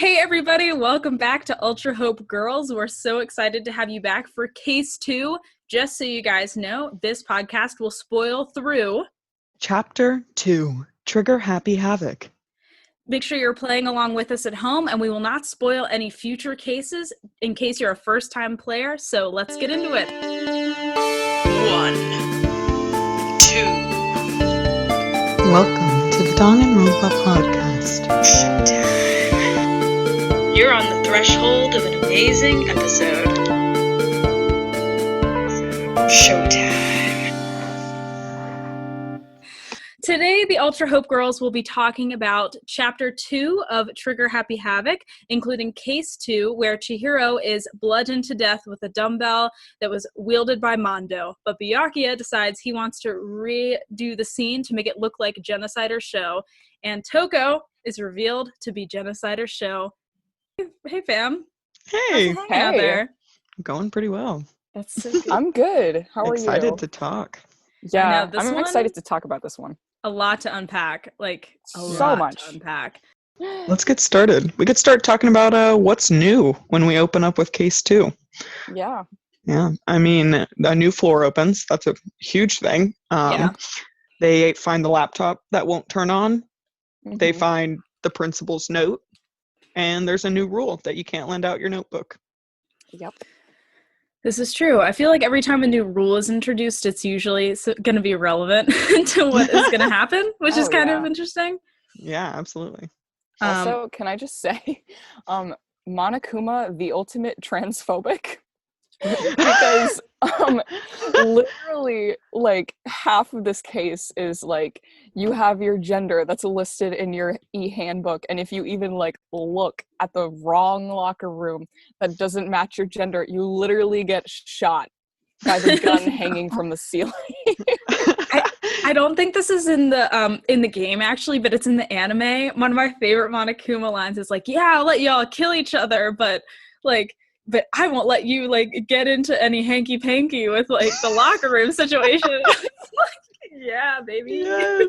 Hey everybody, welcome back to Ultra Hope Girls. We're so excited to have you back for Case 2. Just so you guys know, this podcast will spoil through Chapter 2, Trigger Happy Havoc. Make sure you're playing along with us at home, and we will not spoil any future cases in case you're a first-time player, so let's get into it. 1, 2. Welcome to the Danganronpa podcast. You're on the threshold of an amazing episode. Showtime. Today, the Ultra Hope Girls will be talking about Chapter 2 of Trigger Happy Havoc, including Case 2, where Chihiro is bludgeoned to death with a dumbbell that was wielded by Mondo. But Byakuya decides he wants to redo the scene to make it look like Genocider Show, and Toko is revealed to be Genocider Show. Hey, fam. Hey. How's it hanging out there? Going pretty well. That's so good. I'm good. How are you? Excited to talk. Yeah, this I'm one- excited to talk about this one. A lot to unpack. Like, So much to unpack. Let's get started. We could start talking about what's new when we open up with Case 2. Yeah. Yeah, I mean, a new floor opens. That's a huge thing. Yeah. They find the laptop that won't turn on. They Mhm. find the principal's note. And there's a new rule that you can't lend out your notebook. Yep. This is true. I feel like every time a new rule is introduced, it's usually going to be relevant to what is going to happen, which is kind of interesting. Yeah, absolutely. Also, can I just say, Monokuma, the ultimate transphobic, because literally, like, half of this case is like you have your gender that's listed in your e-handbook, and if you even like look at the wrong locker room that doesn't match your gender, you literally get shot by the gun hanging from the ceiling. I don't think this is in the game actually, but it's in the anime. One of my favorite Monokuma lines is like, "Yeah, I'll let y'all kill each other, but I won't let you like get into any hanky panky with like the locker room situation." Yeah, baby. Yes.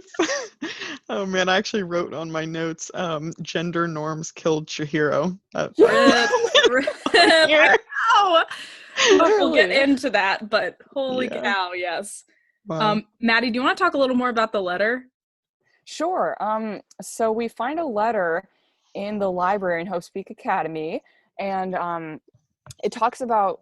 Oh man, I actually wrote on my notes, gender norms killed Chihiro. Rip. I know. We'll get into that, but holy cow, yes. Wow. Maddie, do you want to talk a little more about the letter? Sure. So we find a letter in the library in Hope Speak Academy, and it talks about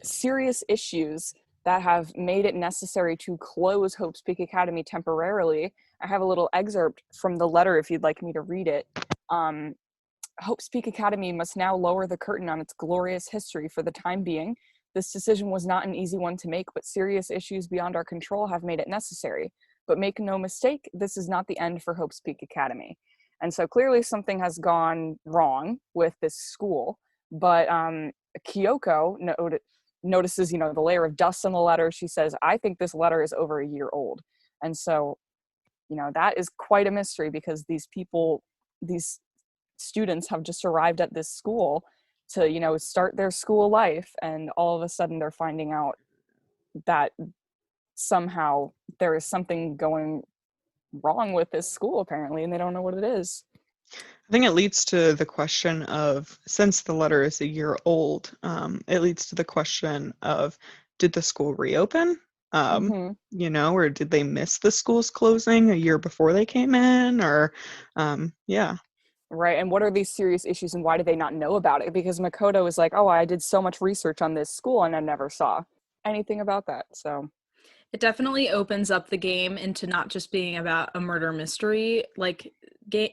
serious issues that have made it necessary to close Hope Speak Academy temporarily. I have a little excerpt from the letter if you'd like me to read it. Hope Speak Academy must now lower the curtain on its glorious history for the time being. This decision was not an easy one to make, but serious issues beyond our control have made it necessary. But make no mistake, this is not the end for Hope Speak Academy. And so clearly something has gone wrong with this school, but Kyoko notices, the layer of dust on the letter. She says, "I think this letter is over a year old." And so, that is quite a mystery because these students have just arrived at this school to, start their school life, and all of a sudden they're finding out that somehow there is something going wrong with this school apparently, and they don't know what it is. I think it leads to the question of, since the letter is a year old, it leads to the question of, did the school reopen? Or did they miss the school's closing a year before they came in? Or, yeah. Right, and what are these serious issues and why did they not know about it? Because Makoto is like, "Oh, I did so much research on this school and I never saw anything about that." So It definitely opens up the game into not just being about a murder mystery like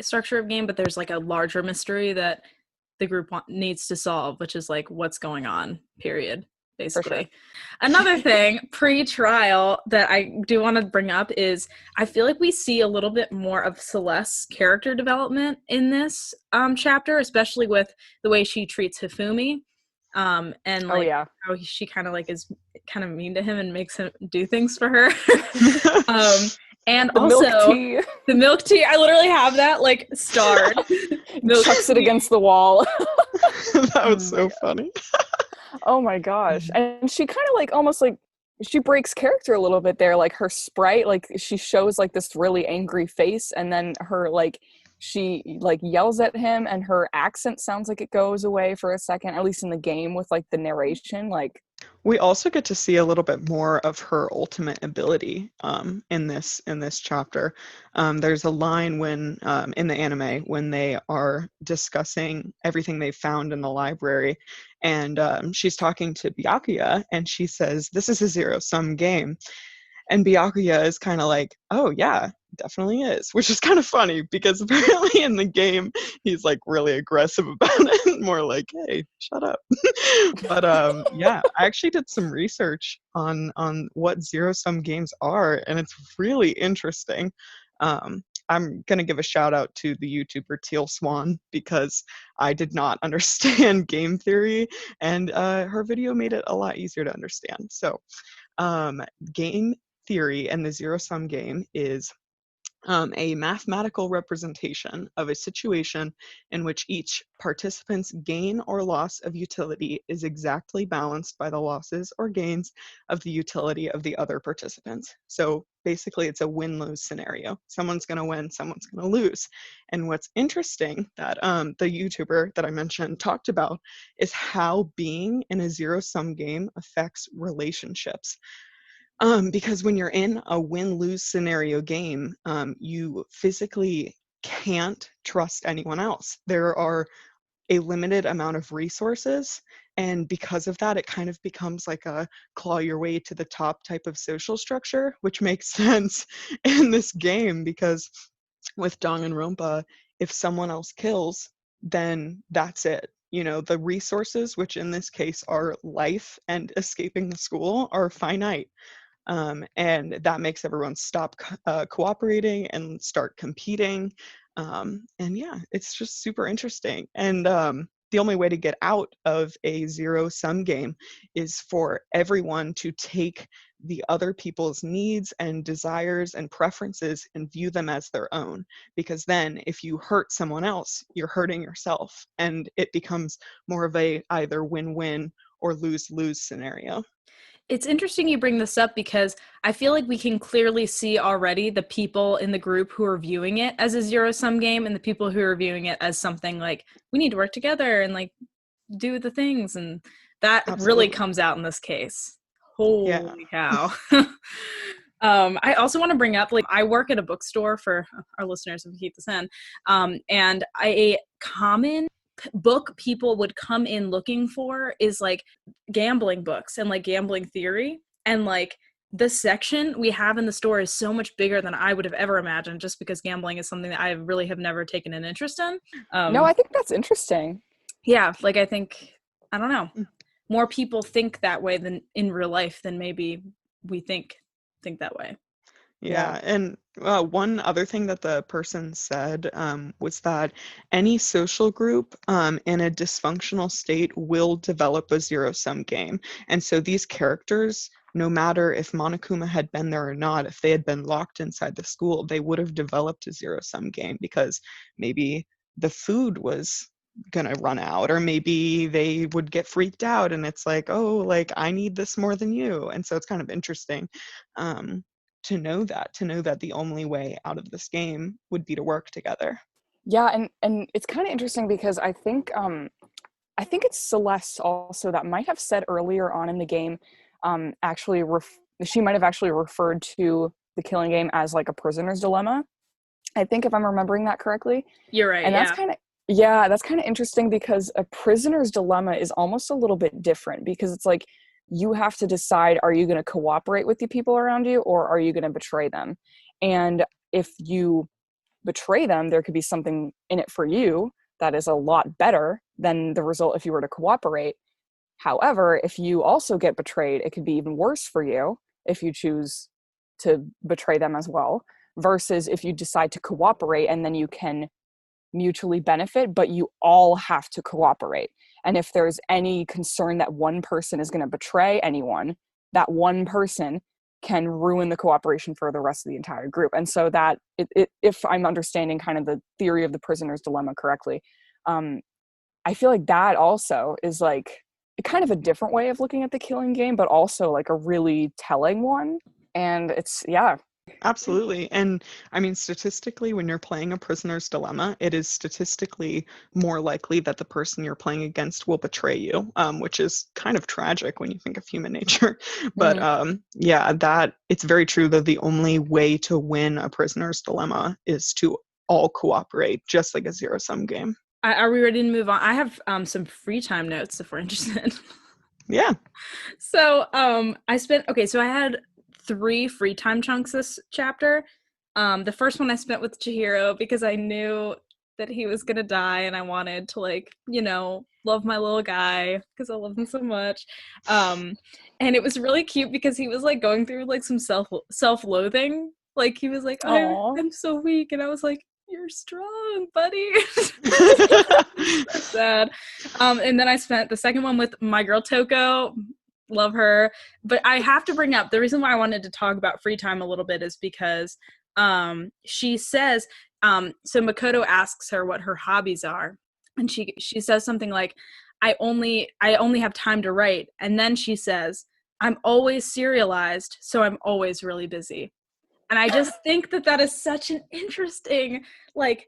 structure of game, but there's like a larger mystery that the group needs to solve, which is like what's going on, period, basically. Sure. Another thing pre-trial that I do want to bring up is I feel like we see a little bit more of Celeste's character development in this chapter, especially with the way she treats Hifumi. And like how she kind of like is kind of mean to him and makes him do things for her. And the also milk tea. The milk tea, I literally have that like starred. Chucks it against the wall. That was so funny. Oh my gosh. And she kind of like almost like she breaks character a little bit there. Like her sprite, like she shows like this really angry face, and then her like she like yells at him, and her accent sounds like it goes away for a second, at least in the game with like the narration. Like, we also get to see a little bit more of her ultimate ability in this chapter. There's a line when in the anime when they are discussing everything they found in the library, and she's talking to Byakuya, and she says, "This is a zero-sum game." And Byakuya is kind of like, "Oh yeah, definitely is," which is kind of funny because apparently in the game he's like really aggressive about it, more like, "Hey, shut up." But yeah, I actually did some research on what zero-sum games are, and it's really interesting. I'm gonna give a shout out to the YouTuber Teal Swan because I did not understand game theory, and her video made it a lot easier to understand. So, game theory and the zero-sum game is a mathematical representation of a situation in which each participant's gain or loss of utility is exactly balanced by the losses or gains of the utility of the other participants. So basically, it's a win-lose scenario. Someone's going to win, someone's going to lose. And what's interesting that the YouTuber that I mentioned talked about is how being in a zero-sum game affects relationships. Because when you're in a win-lose scenario game, you physically can't trust anyone else. There are a limited amount of resources, and because of that, it kind of becomes like a claw your way to the top type of social structure, which makes sense in this game because with Danganronpa, if someone else kills, then that's it. You know, the resources, which in this case are life and escaping the school, are finite. And that makes everyone stop cooperating and start competing. And yeah, it's just super interesting. And the only way to get out of a zero-sum game is for everyone to take the other people's needs and desires and preferences and view them as their own. Because then if you hurt someone else, you're hurting yourself. And it becomes more of a either win-win or lose-lose scenario. It's interesting you bring this up because I feel like we can clearly see already the people in the group who are viewing it as a zero-sum game and the people who are viewing it as something like, we need to work together and like do the things. And that really comes out in this case. Holy cow. I also want to bring up, like, I work at a bookstore for our listeners if we keep this in. And a common book people would come in looking for is like gambling books and like gambling theory, and like the section we have in the store is so much bigger than I would have ever imagined, just because gambling is something that I really have never taken an interest in. No, I think that's interesting. Yeah, like I think, I don't know, more people think that way than in real life than maybe we think that way. Yeah, and one other thing that the person said was that any social group in a dysfunctional state will develop a zero-sum game. And so these characters, no matter if Monokuma had been there or not, if they had been locked inside the school, they would have developed a zero-sum game because maybe the food was gonna run out, or maybe they would get freaked out and it's like, oh, like I need this more than you. And so it's kind of interesting. To know that the only way out of this game would be to work together. Yeah, and it's kind of interesting because I think it's Celeste also that might have said earlier on in the game, actually she might have actually referred to the killing game as like a prisoner's dilemma. I think if I'm remembering that correctly. You're right. And that's kind of interesting because a prisoner's dilemma is almost a little bit different because it's like you have to decide, are you going to cooperate with the people around you or are you going to betray them? And if you betray them, there could be something in it for you that is a lot better than the result if you were to cooperate. However, if you also get betrayed, it could be even worse for you if you choose to betray them as well, versus if you decide to cooperate and then you can mutually benefit, but you all have to cooperate. And if there's any concern that one person is going to betray anyone, that one person can ruin the cooperation for the rest of the entire group. And so that, if I'm understanding kind of the theory of the prisoner's dilemma correctly, I feel like that also is like kind of a different way of looking at the killing game, but also like a really telling one. And it's, yeah. Absolutely. And I mean, statistically, when you're playing a prisoner's dilemma, it is statistically more likely that the person you're playing against will betray you, which is kind of tragic when you think of human nature. But yeah, that it's very true that the only way to win a prisoner's dilemma is to all cooperate, just like a zero-sum game. Are we ready to move on? I have some free time notes if we're interested. Yeah. So so I had 3 free time chunks this chapter. The first one I spent with Chihiro because I knew that he was gonna die and I wanted to, like, you know, love my little guy because I love him so much. And it was really cute because he was like going through like some self-loathing. Like he was like, I'm so weak, and I was like, you're strong, buddy. So sad. And then I spent the second one with my girl Toko. Love her. But I have to bring up the reason why I wanted to talk about free time a little bit is because she says, so Makoto asks her what her hobbies are, and she says something like, I only have time to write. And then she says, I'm always serialized, so I'm always really busy. And I just think that is such an interesting, like,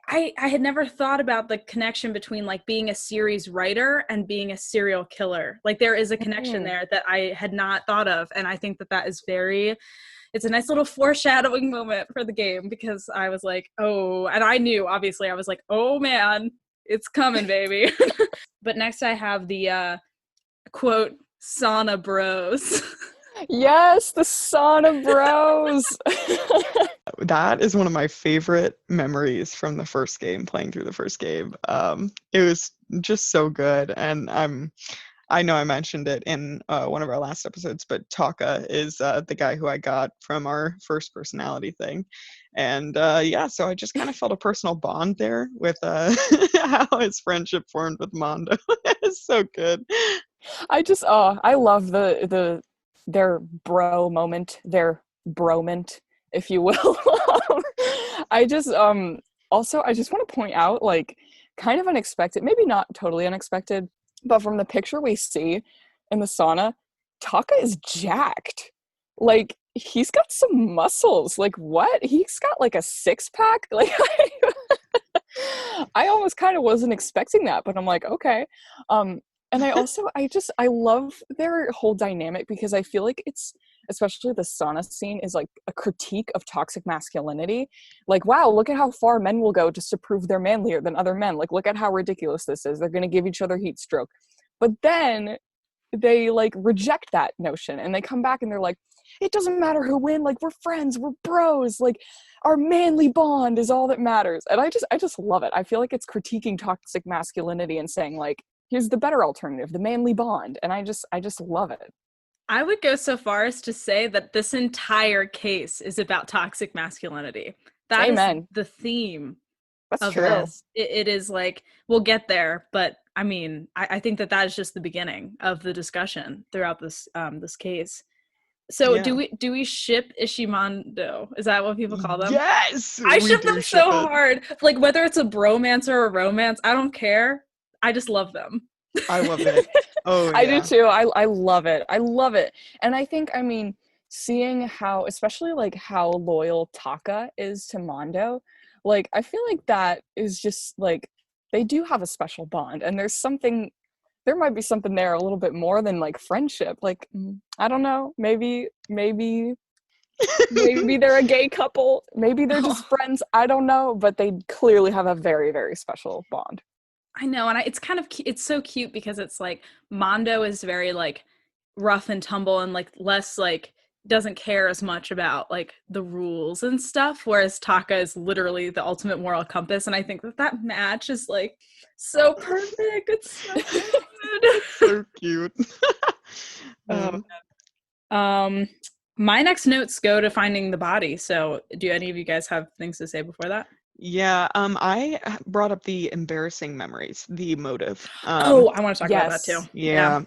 I had never thought about the connection between like being a series writer and being a serial killer. Like there is a connection there that I had not thought of. And I think that is it's a nice little foreshadowing moment for the game because I was like, oh, and I knew, obviously, I was like, oh man, it's coming, baby. But next I have the quote, sauna bros. Yes, the sauna bros. That is one of my favorite memories from the first game, playing through the first game. It was just so good, and I know I mentioned it in one of our last episodes, but Taka is the guy who I got from our first personality thing. And yeah, so I just kind of felt a personal bond there with how his friendship formed with Mondo. It's so good. I love their bro moment, their bromant, if you will. I just want to point out, like, kind of unexpected, maybe not totally unexpected, but from the picture we see in the sauna, Taka is jacked. Like, he's got some muscles. Like, what? He's got like a 6-pack. Like, I almost kind of wasn't expecting that, but I'm like, okay. And I love their whole dynamic because I feel like it's, especially the sauna scene, is like a critique of toxic masculinity. Like, wow, look at how far men will go just to prove they're manlier than other men. Like, look at how ridiculous this is. They're going to give each other heat stroke. But then they like reject that notion and they come back and they're like, it doesn't matter who win. Like, we're friends, we're bros. Like, our manly bond is all that matters. And I just love it. I feel like it's critiquing toxic masculinity and saying, like, here's the better alternative, the manly bond. And I just love it. I would go so far as to say that this entire case is about toxic masculinity. That Amen. is the theme. That's true. This. It is like, we'll get there, but I mean, I think that is just the beginning of the discussion throughout this this case. So yeah. do we ship Ishimondo? Is that what people call them? Yes! I ship them so hard. Like, whether it's a bromance or a romance, I don't care. I just love them. I love it. Oh, yeah. I do too. I love it. I love it. And I think, I mean, seeing how, especially like how loyal Taka is to Mondo, like, I feel like that is just like, they do have a special bond. And there might be something there a little bit more than like friendship. Like, I don't know, maybe they're a gay couple. Maybe they're just friends. I don't know, but they clearly have a very, very special bond. I know, and it's kind of it's so cute because it's like Mondo is very like rough and tumble and like less like doesn't care as much about like the rules and stuff, whereas Taka is literally the ultimate moral compass. And I think that match is like so perfect. It's so good. So cute. My next notes go to finding the body. So do any of you guys have things to say before that? Yeah, I brought up the embarrassing memories, the motive. I want to talk about that too. Yeah.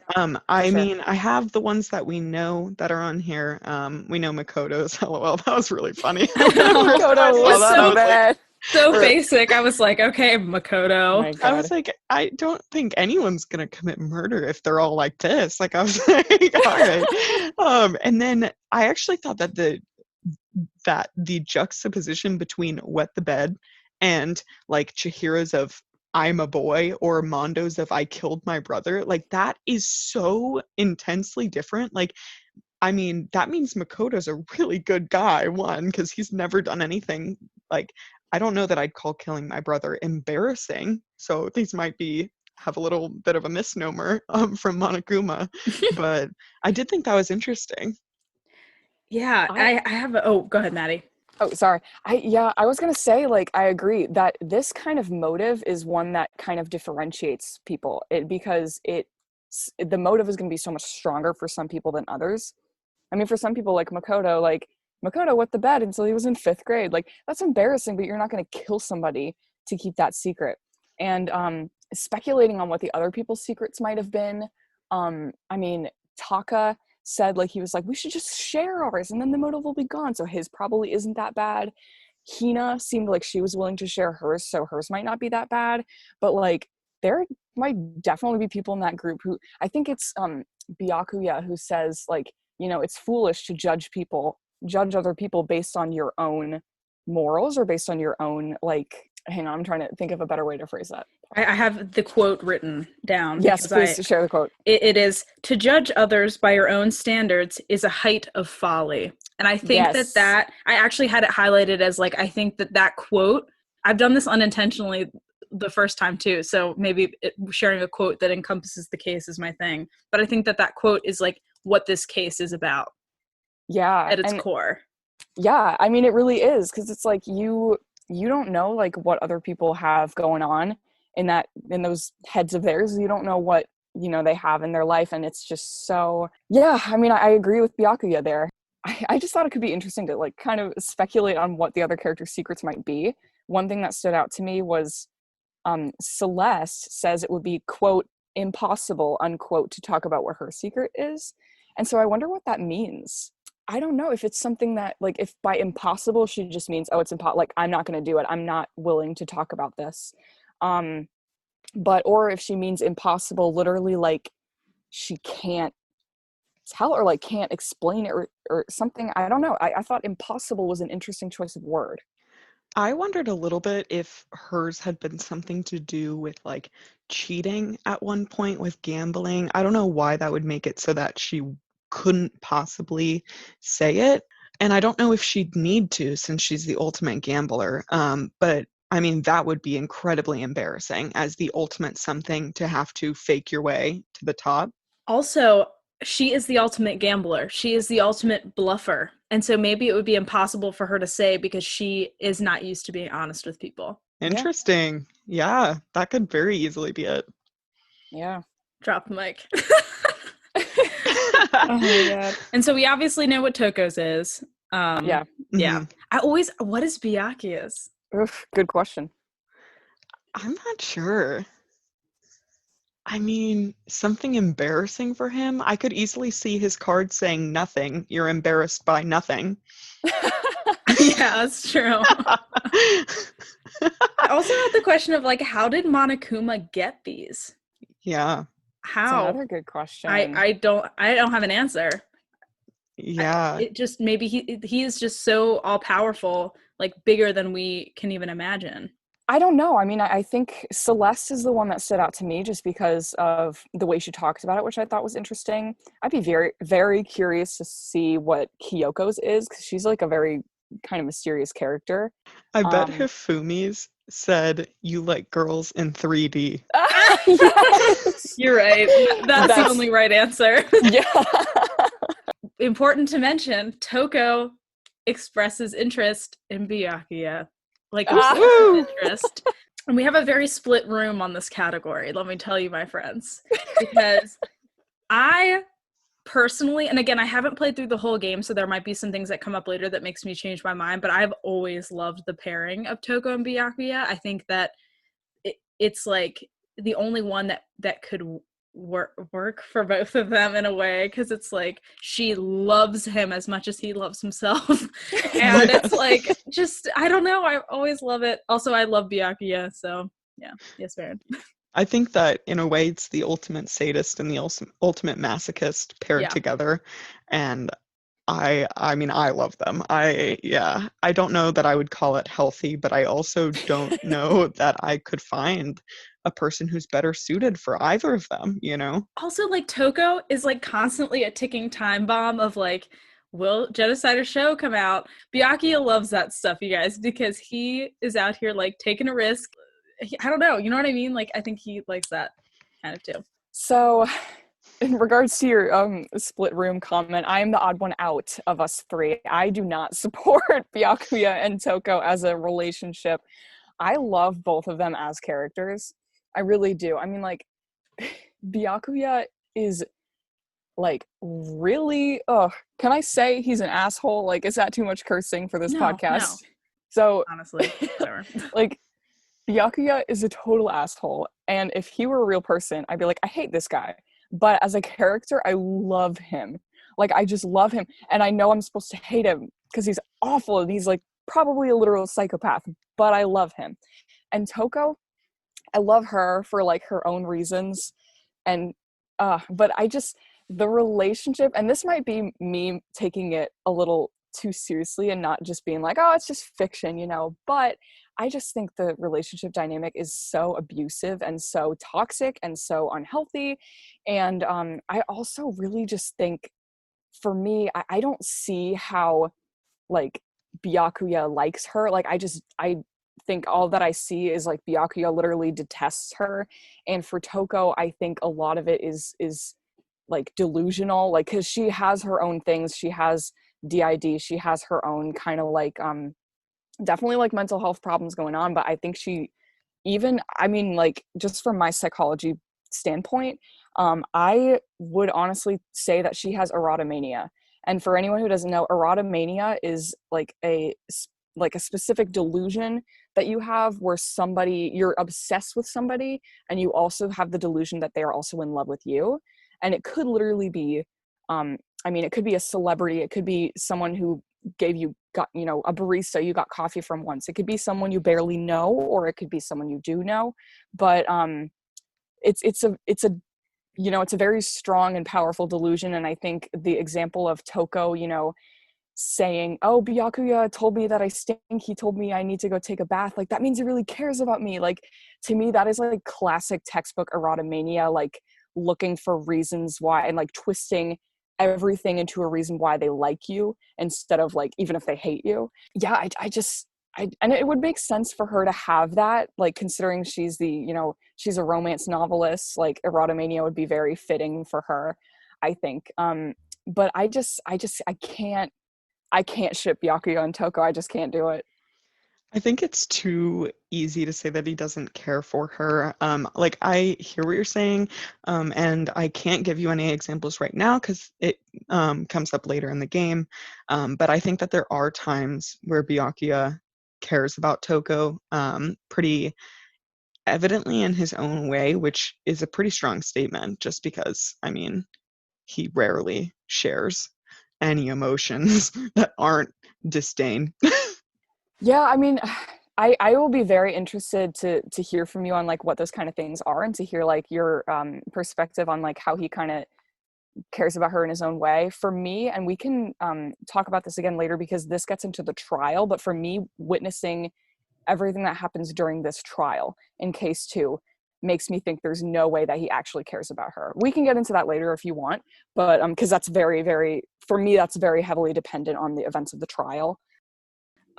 I sure. mean, I have the ones that we know that are on here. We know Makoto's. LOL, that was really funny. Makoto was so bad. So basic. I was like, okay, Makoto. I was like, I don't think anyone's gonna commit murder if they're all like this. Like, I was like, all right. And then I actually thought that that the juxtaposition between Wet the Bed and like Chihiro's of I'm a boy or Mondo's of I killed my brother, like that is so intensely different. Like, I mean, that means Makoto's a really good guy, one, because he's never done anything like, I don't know that I'd call killing my brother embarrassing. So these might have a little bit of a misnomer from Monokuma, but I did think that was interesting. Yeah, I have go ahead, Maddie. Oh, sorry. I was going to say, like, I agree that this kind of motive is one that kind of differentiates people because the motive is going to be so much stronger for some people than others. I mean, for some people like Makoto wet the bed until he was in 5th grade. Like, that's embarrassing, but you're not going to kill somebody to keep that secret. And speculating on what the other people's secrets might have been. I mean, Taka said, like, he was like, we should just share ours and then the motive will be gone. So his probably isn't that bad. Hina seemed like she was willing to share hers, so hers might not be that bad. But like, there might definitely be people in that group who, I think it's Byakuya who says, like, you know, it's foolish to judge other people based on your own morals or based on your own, like, hang on, I'm trying to think of a better way to phrase that. I have the quote written down. Yes, please share the quote. It is, to judge others by your own standards is a height of folly. And I think that I actually had it highlighted as, like, I think that quote, I've done this unintentionally the first time too, so maybe sharing a quote that encompasses the case is my thing. But I think that quote is, like, what this case is about. Yeah. At its core. Yeah, I mean, it really is, because it's like you don't know, like, what other people have going on in those heads of theirs. You don't know what, you know, they have in their life, and it's just so, yeah, I mean, I agree with Byakuya there. I just thought it could be interesting to, like, kind of speculate on what the other characters' secrets might be. One thing that stood out to me was Celeste says it would be, quote, impossible, unquote, to talk about what her secret is. And so I wonder what that means. I don't know if it's something that, like, if by impossible she just means, oh, it's impossible, like, I'm not going to do it, I'm not willing to talk about this. But, or if she means impossible, literally, like, she can't tell or, like, can't explain it or something. I don't know. I thought impossible was an interesting choice of word. I wondered a little bit if hers had been something to do with, like, cheating at one point with gambling. I don't know why that would make it so that she couldn't possibly say it. And I don't know if she'd need to, since she's the ultimate gambler. But I mean, that would be incredibly embarrassing as the ultimate something to have to fake your way to the top. Also, she is the ultimate gambler. She is the ultimate bluffer. And so maybe it would be impossible for her to say because she is not used to being honest with people. Interesting. Yeah, that could very easily be it. Yeah. Drop the mic. Oh my god. And so we obviously know what Toko's is. Yeah. Mm-hmm. What is Byakuya's? Oof, good question. I'm not sure. I mean, something embarrassing for him? I could easily see his card saying nothing. You're embarrassed by nothing. Yeah, that's true. I also had the question of, like, how did Monokuma get these? Yeah. How? That's another good question. I don't have an answer. Yeah. It just, maybe he is just so all powerful, like, bigger than we can even imagine. I don't know. I mean, I think Celeste is the one that stood out to me just because of the way she talked about it, which I thought was interesting. I'd be very, very curious to see what Kyoko's is, because she's, like, a very kind of mysterious character. I bet Hifumi's said, you like girls in 3D. Yes! You're right. That's the only right answer. Yeah. Important to mention, Toko expresses interest in Byakuya. Like, interest. And we have a very split room on this category, let me tell you, my friends. Because I personally, and again, I haven't played through the whole game, so there might be some things that come up later that makes me change my mind, but I've always loved the pairing of Toko and Byakuya. I think that it's, like, the only one that could work for both of them in a way, because it's like she loves him as much as he loves himself. And it's like, just, I don't know, I always love it. Also, I love Byakuya, so yeah. Yes, Meryn. I think that in a way it's the ultimate sadist and the ultimate masochist paired together. And I mean, I love them. I don't know that I would call it healthy, but I also don't know that I could find a person who's better suited for either of them, you know? Also, like, Toko is like constantly a ticking time bomb of like, will Genocide or Show come out? Byakuya loves that stuff, you guys, because he is out here like taking a risk. I don't know, you know what I mean? Like, I think he likes that kind of too. So, in regards to your split room comment, I am the odd one out of us three. I do not support Byakuya and Toko as a relationship. I love both of them as characters. I really do. I mean, like, Byakuya is like really can I say he's an asshole? Like, is that too much cursing for this podcast? No. So Honestly, whatever. like, Byakuya is a total asshole, and if he were a real person, I'd be like, I hate this guy. But as a character, I love him. Like, I just love him, and I know I'm supposed to hate him because he's awful and he's like probably a literal psychopath, but I love him. And Toko, I love her for like her own reasons, and but I just, the relationship, and this might be me taking it a little too seriously and not just being like, oh, it's just fiction, you know, but I just think the relationship dynamic is so abusive and so toxic and so unhealthy. And I also really just think, for me, I don't see how like Byakuya likes her. Like, I think all that I see is like Byakuya literally detests her. And for Toko, I think a lot of it is like delusional, like, because she has her own things. She has DID, she has her own kind of like definitely like mental health problems going on, but I think she, even, I mean, like, just from my psychology standpoint, I would honestly say that she has erotomania. And for anyone who doesn't know, erotomania is like a specific delusion that you have where somebody, you're obsessed with somebody and you also have the delusion that they are also in love with you. And it could literally be I mean, it could be a celebrity, it could be someone who got a barista you got coffee from once, it could be someone you barely know, or it could be someone you do know. But it's a it's a very strong and powerful delusion. And I think the example of Toko, saying, oh, Byakuya told me that I stink, he told me I need to go take a bath, like, that means he really cares about me. Like, to me, that is like classic textbook erotomania, like looking for reasons why and like twisting everything into a reason why they like you instead of like, even if they hate you. Yeah, and it would make sense for her to have that, like, considering she's she's a romance novelist, like erotomania would be very fitting for her, I think. But I can't ship Byakuya and Toko. I just can't do it. I think it's too easy to say that he doesn't care for her. Like, I hear what you're saying, and I can't give you any examples right now because it comes up later in the game. But I think that there are times where Byakuya cares about Toko pretty evidently in his own way, which is a pretty strong statement just because, I mean, he rarely shares any emotions that aren't disdain. Yeah, I mean, I will be very interested to hear from you on like what those kind of things are, and to hear like your perspective on like how he kind of cares about her in his own way. For me, and we can talk about this again later because this gets into the trial, but for me, witnessing everything that happens during this trial in case 2 makes me think there's no way that he actually cares about her. We can get into that later if you want, but because that's very, very, for me, that's very heavily dependent on the events of the trial.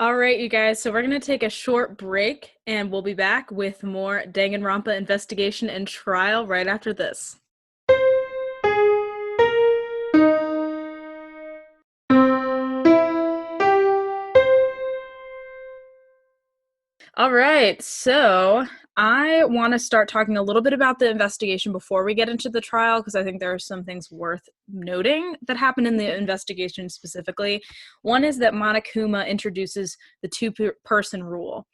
All right, you guys, so we're going to take a short break, and we'll be back with more Danganronpa investigation and trial right after this. All right, so I want to start talking a little bit about the investigation before we get into the trial, because I think there are some things worth noting that happened in the investigation specifically. One is that Monokuma introduces the two-person rule,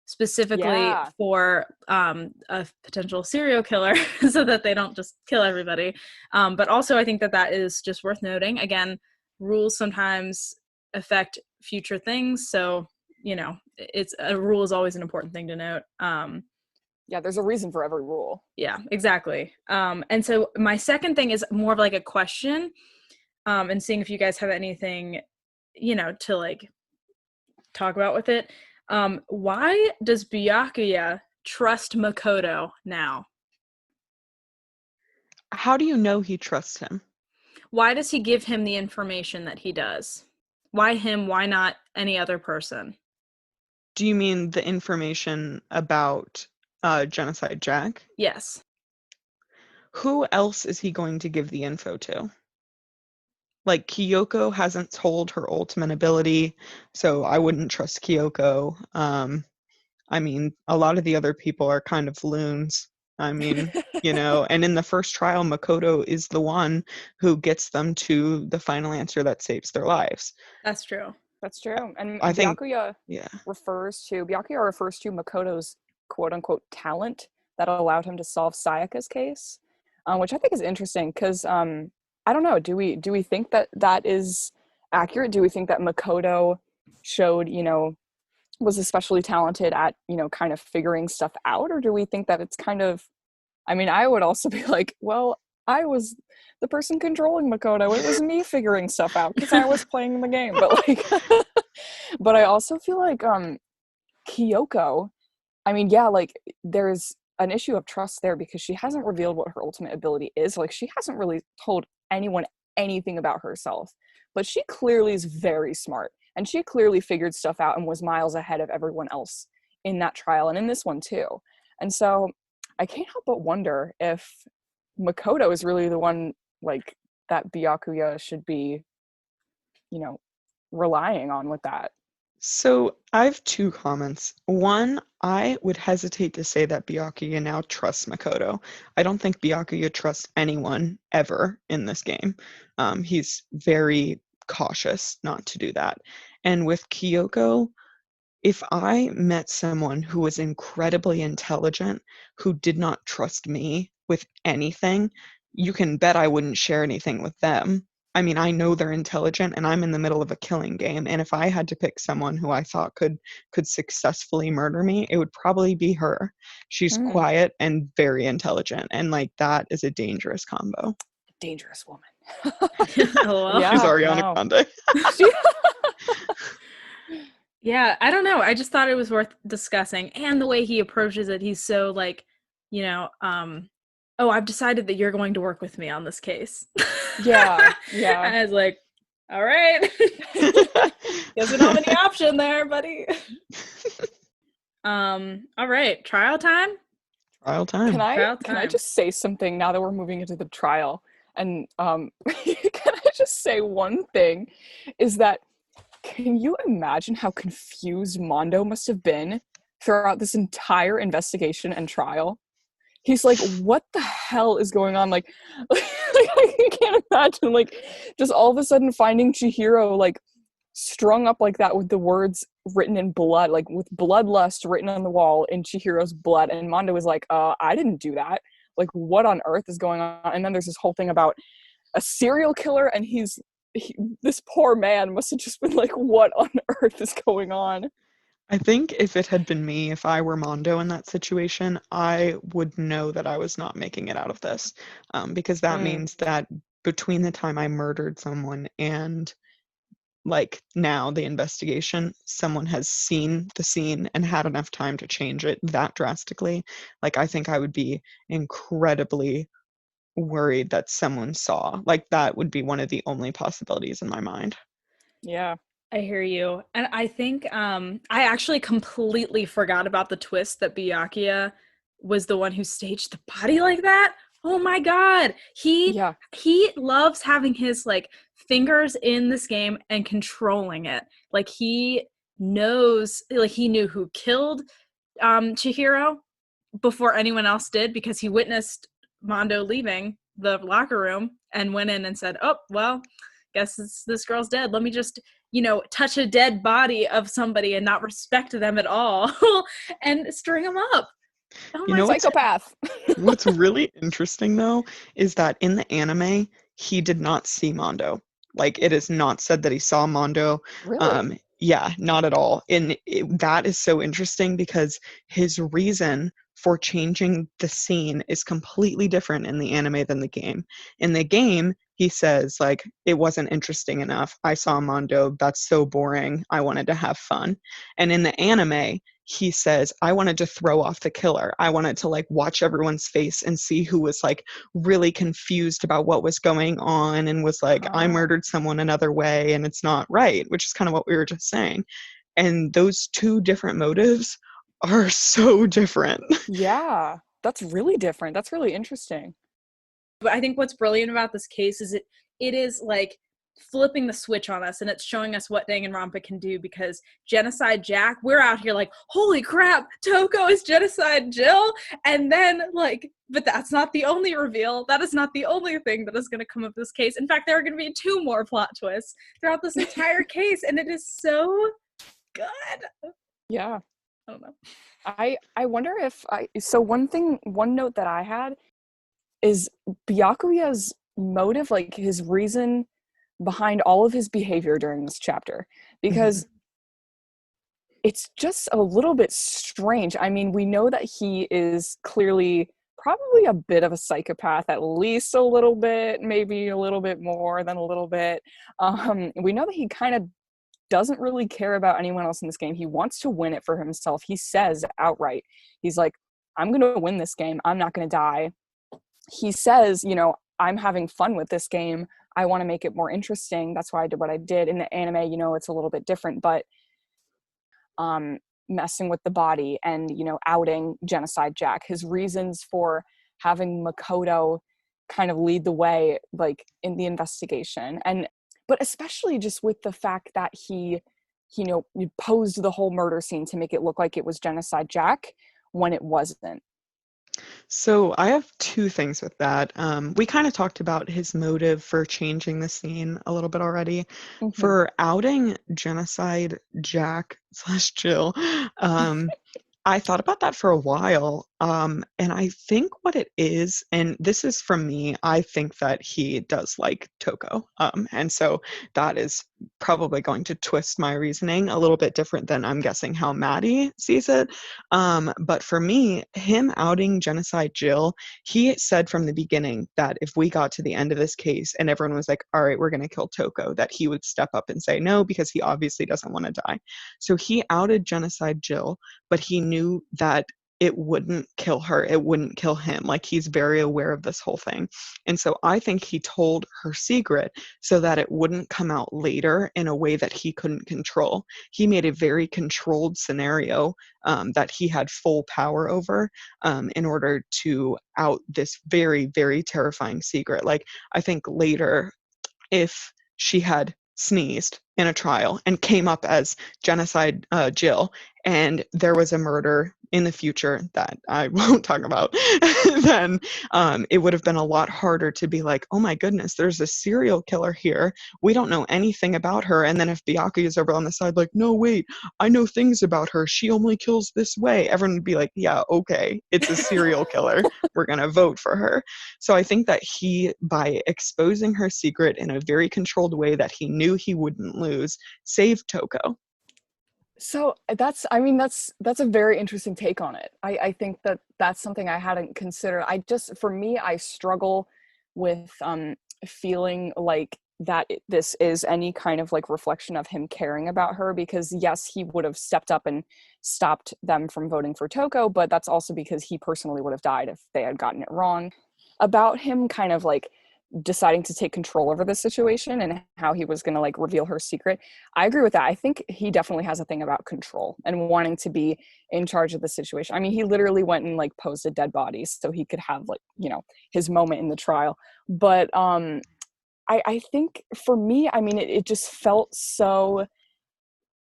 specifically for a potential serial killer so that they don't just kill everybody. But also I think that is just worth noting. Again, rules sometimes affect future things, so it's a rule is always an important thing to note. Yeah, there's a reason for every rule. Yeah, exactly. And so my second thing is more of like a question. and seeing if you guys have anything, to like talk about with it. Why does Byakuya trust Makoto now? How do you know he trusts him? Why does he give him the information that he does? Why him? Why not any other person? Do you mean the information about Genocide Jack? Yes. Who else is he going to give the info to? Like, Kyoko hasn't told her ultimate ability, so I wouldn't trust Kyoko. I mean, a lot of the other people are kind of loons. I mean, and in the first trial, Makoto is the one who gets them to the final answer that saves their lives. That's true. That's true. And I think, Byakuya refers to Makoto's quote-unquote talent that allowed him to solve Sayaka's case, which I think is interesting because I don't know, do we think that is accurate? Do we think that Makoto showed, was especially talented at, kind of figuring stuff out? Or do we think that it's kind of, I mean, I would also be like, well, I was the person controlling Makoto. It was me figuring stuff out because I was playing the game. But like, but I also feel like Kyoko, I mean, yeah, like there's an issue of trust there because she hasn't revealed what her ultimate ability is. Like she hasn't really told anyone anything about herself, but she clearly is very smart and she clearly figured stuff out and was miles ahead of everyone else in that trial and in this one too. And so I can't help but wonder if Makoto is really the one like that Byakuya should be, relying on with that. So I have two comments. One, I would hesitate to say that Byakuya now trusts Makoto. I don't think Byakuya trusts anyone ever in this game. He's very cautious not to do that. And with Kyoko, if I met someone who was incredibly intelligent, who did not trust me with anything, you can bet I wouldn't share anything with them. I mean, I know they're intelligent and I'm in the middle of a killing game. And if I had to pick someone who I thought could successfully murder me, it would probably be her. She's quiet and very intelligent. And like that is a dangerous combo. Dangerous woman. Yeah, she's Ariana Grande. Yeah, I don't know. I just thought it was worth discussing. And the way he approaches it, he's so like, oh, I've decided that you're going to work with me on this case. Yeah. And I was like, all right. Guess we don't have any option there, buddy. All right. Trial time? Trial time. Can I just say something now that we're moving into the trial? And can I just say one thing? Is that can you imagine how confused Mondo must have been throughout this entire investigation and trial? He's like, what the hell is going on? Like I can't imagine, like, just all of a sudden finding Chihiro, like, strung up like that with the words written in blood, like, with bloodlust written on the wall in Chihiro's blood. And Mondo was like, I didn't do that. Like, what on earth is going on? And then there's this whole thing about a serial killer, and this poor man must have just been like, what on earth is going on? I think if it had been me, if I were Mondo in that situation, I would know that I was not making it out of this. Because that means that between the time I murdered someone and like now the investigation, someone has seen the scene and had enough time to change it that drastically. Like, I think I would be incredibly worried that someone saw. Like, that would be one of the only possibilities in my mind. Yeah. I hear you. And I think I actually completely forgot about the twist that Byakuya was the one who staged the body like that. Oh my god. He loves having his like fingers in this game and controlling it. Like he knows, like he knew who killed Chihiro before anyone else did because he witnessed Mondo leaving the locker room and went in and said, "Oh, well, guess this girl's dead. Let me just, touch a dead body of somebody and not respect them at all and string them up." Oh my psychopath. What's really interesting though is that in the anime he did not see Mondo. Like, it is not said that he saw Mondo. Really? Yeah, not at all. And that is so interesting because his reason for changing the scene is completely different in the anime than the game. In the game, he says, like, it wasn't interesting enough. I saw Mondo. That's so boring. I wanted to have fun. And in the anime, he says, I wanted to throw off the killer. I wanted to like watch everyone's face and see who was like really confused about what was going on and was like, I murdered someone another way and it's not right, which is kind of what we were just saying. And those two different motives are so different. Yeah, that's really different. That's really interesting. But I think what's brilliant about this case is it is like flipping the switch on us, and it's showing us what Danganronpa can do, because Genocide Jack, we're out here like, holy crap, Toko is Genocide Jill, and then like, but that's not the only reveal. That is not the only thing that is going to come of this case. In fact, there are going to be 2 more plot twists throughout this entire case, and it is so good. Yeah. I don't know. I wonder if so one note that I had is Byakuya's motive, like his reason behind all of his behavior during this chapter, because it's just a little bit strange. I mean, we know that he is clearly probably a bit of a psychopath, at least a little bit, maybe a little bit more than a little bit. We know that he kind of doesn't really care about anyone else in this game. He wants to win it for himself. He says outright, he's like, I'm going to win this game. I'm not going to die. He says, you know, I'm having fun with this game. I want to make it more interesting. That's why I did what I did. In the anime, you know, it's a little bit different, but messing with the body and, you know, outing Genocide Jack, his reasons for having Makoto kind of lead the way, like in the investigation. But especially just with the fact that he, you know, posed the whole murder scene to make it look like it was Genocide Jack when it wasn't. So I have 2 things with that. We kind of talked about his motive for changing the scene a little bit already. For outing Genocide Jack / Jill, I thought about that for a while, and I think what it is, and this is from me, I think that he does like Toko, and so that is probably going to twist my reasoning a little bit different than I'm guessing how Madi sees it. But for me, him outing Genocide Jill, he said from the beginning that if we got to the end of this case and everyone was like, all right, we're going to kill Toko, that he would step up and say no, because he obviously doesn't want to die. So he outed Genocide Jill, but he knew that it wouldn't kill her. It wouldn't kill him. Like, he's very aware of this whole thing. And so I think he told her secret so that it wouldn't come out later in a way that he couldn't control. He made a very controlled scenario that he had full power over in order to out this very, very terrifying secret. Like, I think later, if she had sneezed in a trial and came up as Genocide Jill, and there was a murder in the future that I won't talk about, then it would have been a lot harder to be like, oh my goodness, there's a serial killer here. We don't know anything about her. And then if Byakuya is over on the side like, no, wait, I know things about her. She only kills this way. Everyone would be like, yeah, okay, it's a serial killer. We're going to vote for her. So I think that he, by exposing her secret in a very controlled way that he knew he wouldn't lose, saved Toko. So that's a very interesting take on it. I think that that's something I hadn't considered. For me, I struggle with feeling like that this is any kind of like reflection of him caring about her, because yes, he would have stepped up and stopped them from voting for Toko, but that's also because he personally would have died if they had gotten it wrong. About him kind of like deciding to take control over the situation and how he was going to like reveal her secret, I agree with that. I think he definitely has a thing about control and wanting to be in charge of the situation. I mean, he literally went and like posed a dead body so he could have like, you know, his moment in the trial. But I think for me, I mean, it just felt so,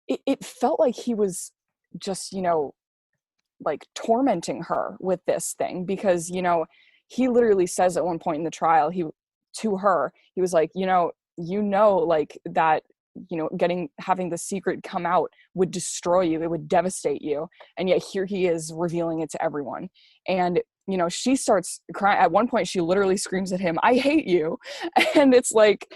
it felt like he was just, you know, like tormenting her with this thing, because, you know, he literally says at one point in the trial, he was like, you know, like that, you know, having the secret come out would destroy you. It would devastate you. And yet here he is revealing it to everyone. And, you know, she starts crying. At one point, she literally screams at him, I hate you. And it's like,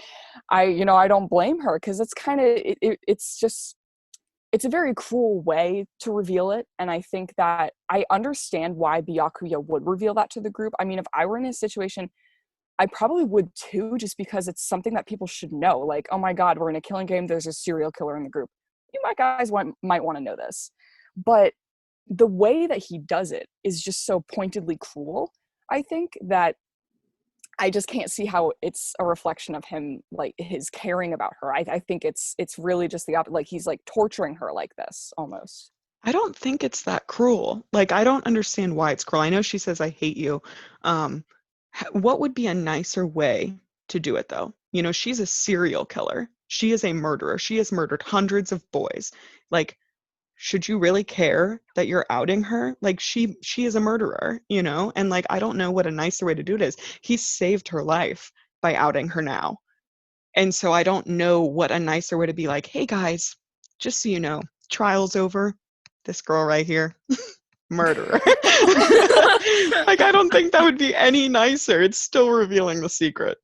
I don't blame her, because it's kind of, it's a very cruel way to reveal it. And I think that I understand why Byakuya would reveal that to the group. I mean, if I were in a situation I probably would too, just because it's something that people should know. Like, oh my God, we're in a killing game. There's a serial killer in the group. You might want to know this. But the way that he does it is just so pointedly cruel, I think, that I just can't see how it's a reflection of him, like, his caring about her. I think it's really just the opposite. Like, he's like torturing her like this almost. I don't think it's that cruel. Like, I don't understand why it's cruel. I know she says, I hate you. What would be a nicer way to do it, though? You know, she's a serial killer. She is a murderer. She has murdered hundreds of boys. Like, should you really care that you're outing her? Like, she is a murderer, you know? And, like, I don't know what a nicer way to do it is. He saved her life by outing her now. And so I don't know what a nicer way to be like, hey, guys, just so you know, trial's over. This girl right here, murderer. Like, I don't think that would be any nicer. It's still revealing the secret.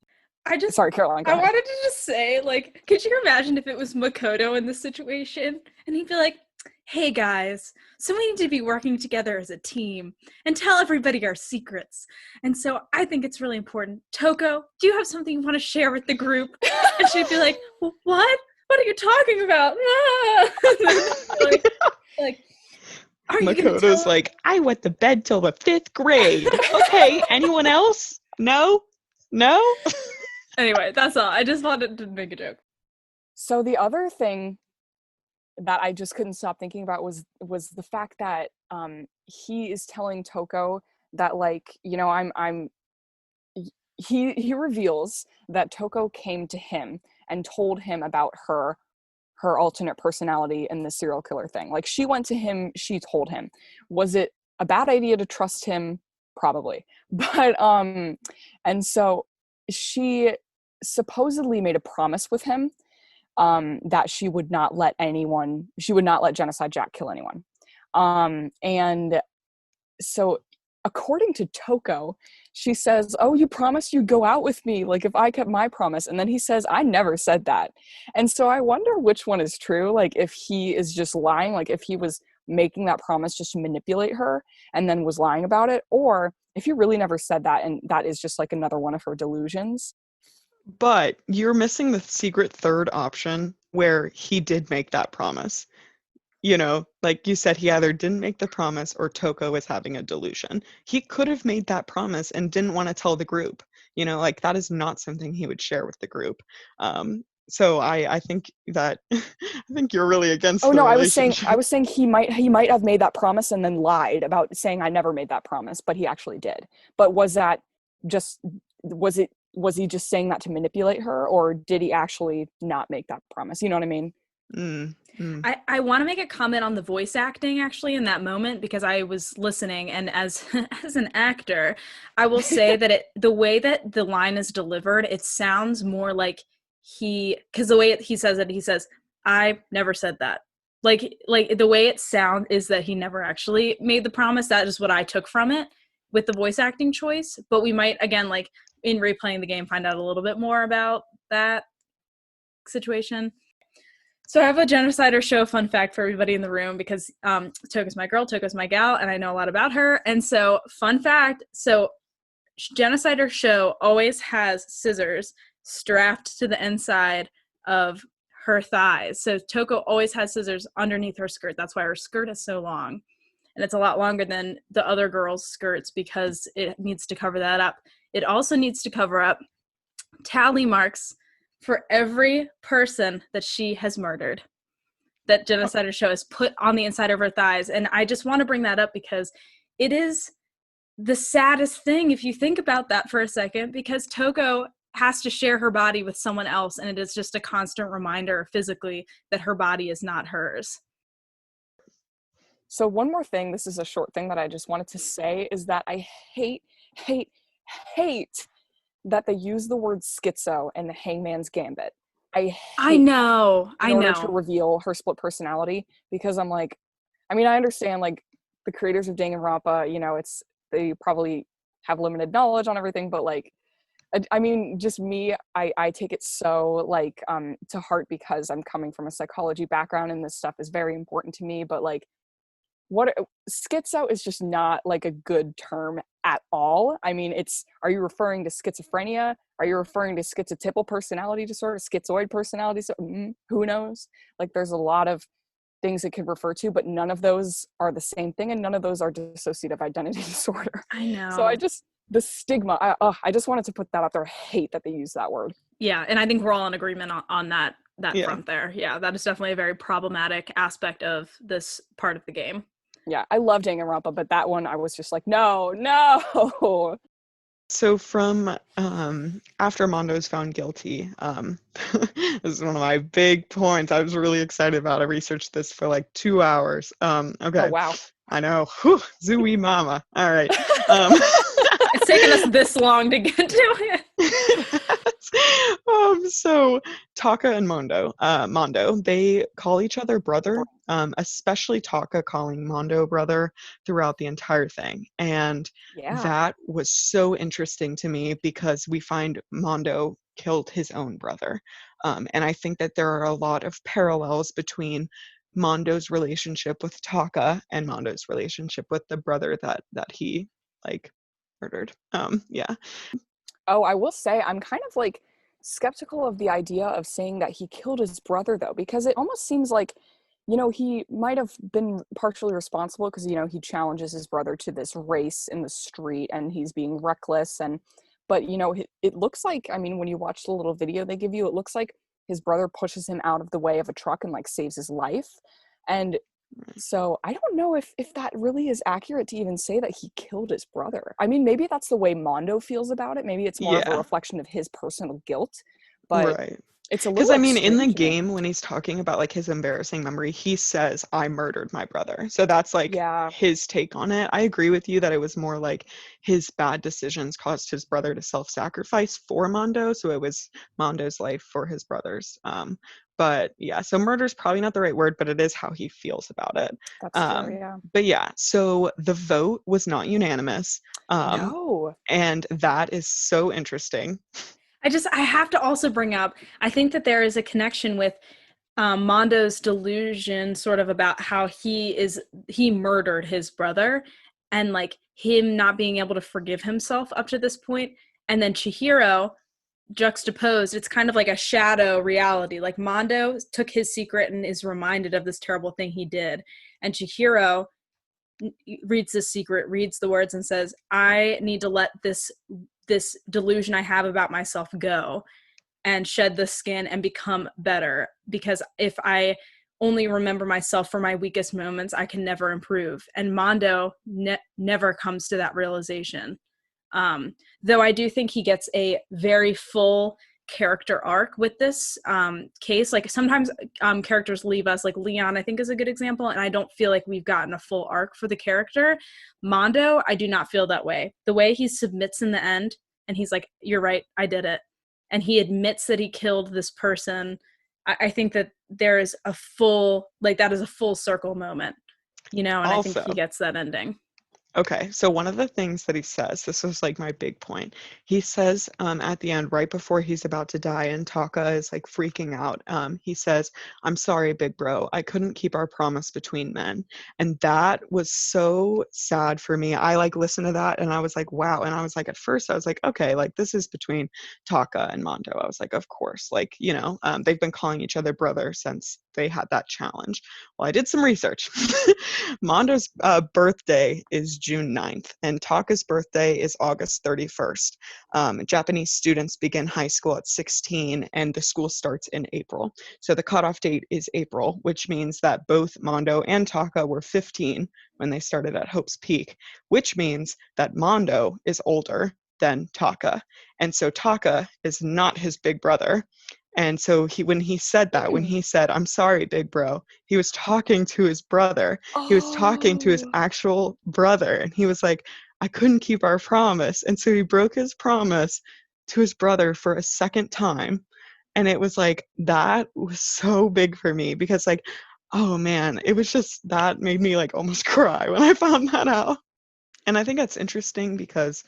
Sorry, Caroline. I wanted to just say, like, could you imagine if it was Makoto in this situation? And he'd be like, hey guys, so we need to be working together as a team and tell everybody our secrets. And so I think it's really important. Toko, do you have something you want to share with the group? And she'd be like, what? What are you talking about? like, are you Makoto's like, I went to bed till the 5th grade. Okay, anyone else? No? Anyway, that's all. I just wanted to make a joke. So the other thing that I just couldn't stop thinking about was the fact that he is telling Toko that, like, you know, he reveals that Toko came to him and told him about her alternate personality in the serial killer thing. Like, she went to him, she told him. Was it a bad idea to trust him? Probably. But and so she supposedly made a promise with him that she would not let Genocide Jack kill anyone. And so according to Toko, she says, oh, you promised you'd go out with me, like, if I kept my promise. And then he says, I never said that. And so I wonder which one is true. Like, if he is just lying, like if he was making that promise just to manipulate her and then was lying about it, or if he really never said that and that is just like another one of her delusions. But you're missing the secret third option where he did make that promise. You know, like you said, he either didn't make the promise or Toko is having a delusion. He could have made that promise and didn't want to tell the group. You know, like, that is not something he would share with the group. So I think that I think you're really against. Oh no, I was saying he might have made that promise and then lied about saying I never made that promise, but he actually did. But was he just saying that to manipulate her, or did he actually not make that promise? You know what I mean? I want to make a comment on the voice acting actually in that moment, because I was listening, and as an actor, I will say that the way that the line is delivered, it sounds more like because the way he says it, he says, I never said that. Like the way it sounds is that he never actually made the promise. That is what I took from it with the voice acting choice. But we might, again, like in replaying the game, find out a little bit more about that situation. So I have a Genocider show fun fact for everybody in the room, because Toko's my girl, Toko's my gal, and I know a lot about her. And so, fun fact, so Genocider show always has scissors strapped to the inside of her thighs. So Toko always has scissors underneath her skirt. That's why her skirt is so long. And it's a lot longer than the other girls' skirts, because it needs to cover that up. It also needs to cover up tally marks for every person that she has murdered, that Genocider show has put on the inside of her thighs. And I just want to bring that up because it is the saddest thing if you think about that for a second, because Toko has to share her body with someone else, and it is just a constant reminder physically that her body is not hers. So one more thing, this is a short thing that I just wanted to say, is that I hate that they use the word schizo in the Hangman's Gambit. I know. In order to reveal her split personality, because I'm like, I mean, I understand, like, the creators of Danganronpa, you know, they probably have limited knowledge on everything, but, like, I mean, just me, I take it so, like, to heart, because I'm coming from a psychology background and this stuff is very important to me, but, like, schizo is just not, like, a good term at all. I mean, are you referring to schizophrenia? Are you referring to schizotypal personality disorder, schizoid personality disorder? Who knows? Like, there's a lot of things it could refer to, but none of those are the same thing, and none of those are dissociative identity disorder. I know. So the stigma, I just wanted to put that out there. I hate that they use that word. Yeah, and I think we're all in agreement on that front there. Yeah, that is definitely a very problematic aspect of this part of the game. Yeah, I love Danganronpa, but that one I was just like, no. So from after Mondo's found guilty, this is one of my big points. I was really excited about. I researched this for like 2 hours. Okay. Oh, wow. I know. Whew, Zooey mama. All right. It's taken us this long to get to it. So Taka and Mondo, they call each other brother, especially Taka calling Mondo brother throughout the entire thing. And that was so interesting to me because we find Mondo killed his own brother. And I think that there are a lot of parallels between Mondo's relationship with Taka and Mondo's relationship with the brother that he like murdered. Oh, I will say I'm kind of like skeptical of the idea of saying that he killed his brother, though, because it almost seems like, he might have been partially responsible because, he challenges his brother to this race in the street and he's being reckless. But it looks like, I mean, when you watch the little video they give you, it looks like his brother pushes him out of the way of a truck and like saves his life. And so I don't know if that really is accurate to even say that he killed his brother. I mean, maybe that's the way Mondo feels about it. Maybe it's more of a reflection of his personal guilt. But it's a little, because I mean, in the game, when he's talking about like his embarrassing memory, he says, "I murdered my brother." So that's like his take on it. I agree with you that it was more like his bad decisions caused his brother to self-sacrifice for Mondo. So it was Mondo's life for his brother's. But yeah, so murder is probably not the right word, but it is how he feels about it. That's true, yeah. But yeah, so the vote was not unanimous. No. And that is so interesting. I have to also bring up, I think that there is a connection with Mondo's delusion sort of about how he murdered his brother and like him not being able to forgive himself up to this point. And then Chihiro juxtaposed, it's kind of like a shadow reality. Like Mondo took his secret and is reminded of this terrible thing he did. And Chihiro reads this secret, reads the words and says, I need to let this delusion I have about myself go and shed the skin and become better, because if I only remember myself for my weakest moments, I can never improve. And Mondo never comes to that realization. Though I do think he gets a very full character arc with this case. Like sometimes characters leave us, like Leon I think is a good example, and I don't feel like we've gotten a full arc for the character. Mondo, I do not feel that way. The way he submits in the end and he's like, you're right, I did it, and he admits that he killed this person, I think that there is a full, like that is a full circle moment, and also, I think he gets that ending. Okay, so one of the things that he says, this was like my big point. He says at the end, right before he's about to die, and Taka is like freaking out. He says, "I'm sorry, big bro. I couldn't keep our promise between men." And that was so sad for me. I like listened to that and I was like, wow. And I was like, at first I was like, okay, like this is between Taka and Mondo. I was like, of course, like, they've been calling each other brother since they had that challenge. Well, I did some research. Mondo's birthday is June 9th, and Taka's birthday is August 31st. Japanese students begin high school at 16, and the school starts in April. So the cutoff date is April, which means that both Mondo and Taka were 15 when they started at Hope's Peak, which means that Mondo is older than Taka. And so Taka is not his big brother. And so when he said, I'm sorry, big bro, he was talking to his brother. He was talking to his actual brother. And he was like, I couldn't keep our promise. And so he broke his promise to his brother for a second time. And it was like, that was so big for me because like, oh man, it was just, that made me like almost cry when I found that out. And I think that's interesting because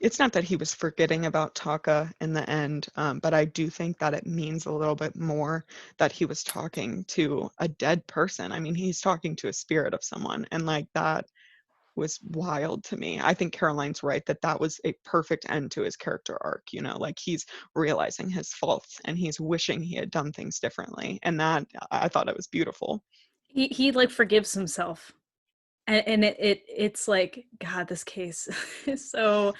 it's not that he was forgetting about Taka in the end, but I do think that it means a little bit more that he was talking to a dead person. I mean, he's talking to a spirit of someone, and like that was wild to me. I think Caroline's right that was a perfect end to his character arc, you know, like he's realizing his faults and he's wishing he had done things differently. And that, I thought it was beautiful. He like forgives himself. And it's like, God, this case is so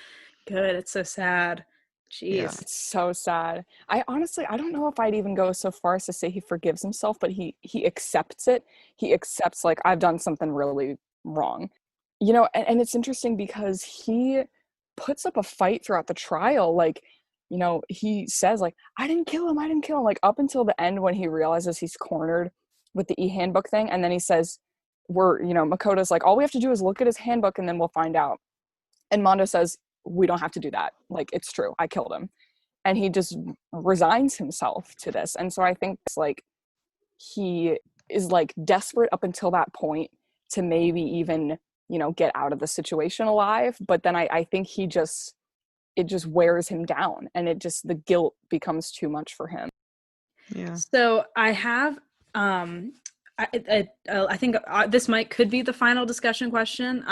good. It's so sad. Jeez. Yeah. It's so sad. I don't know if I'd even go so far as to say he forgives himself, but he accepts it. He accepts, like, I've done something really wrong. You know, and it's interesting because he puts up a fight throughout the trial. Like, you know, he says, like, I didn't kill him, like, up until the end when he realizes he's cornered with the e-handbook thing, and then he says, Makoto's like, all we have to do is look at his handbook and then we'll find out. And Mondo says, we don't have to do that. Like, it's true, I killed him. And he just resigns himself to this. And so I think it's like he is like desperate up until that point to maybe even, you know, get out of the situation alive. But then I think it just wears him down, and the guilt becomes too much for him. Yeah. So I have, I think this could be the final discussion question.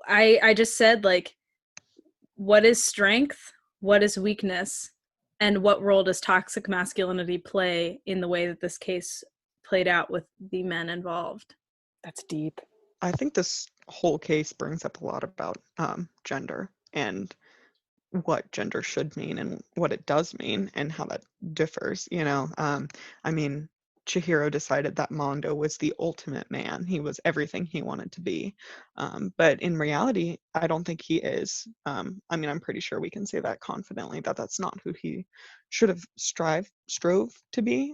I just said, like, what is strength? What is weakness? And what role does toxic masculinity play in the way that this case played out with the men involved? That's deep. I think this whole case brings up a lot about gender and what gender should mean and what it does mean and how that differs, you know. I mean, Chihiro decided that Mondo was the ultimate man. He was everything he wanted to be. But in reality, I don't think he is. I mean, I'm pretty sure we can say that confidently, that that's not who he should have strove to be.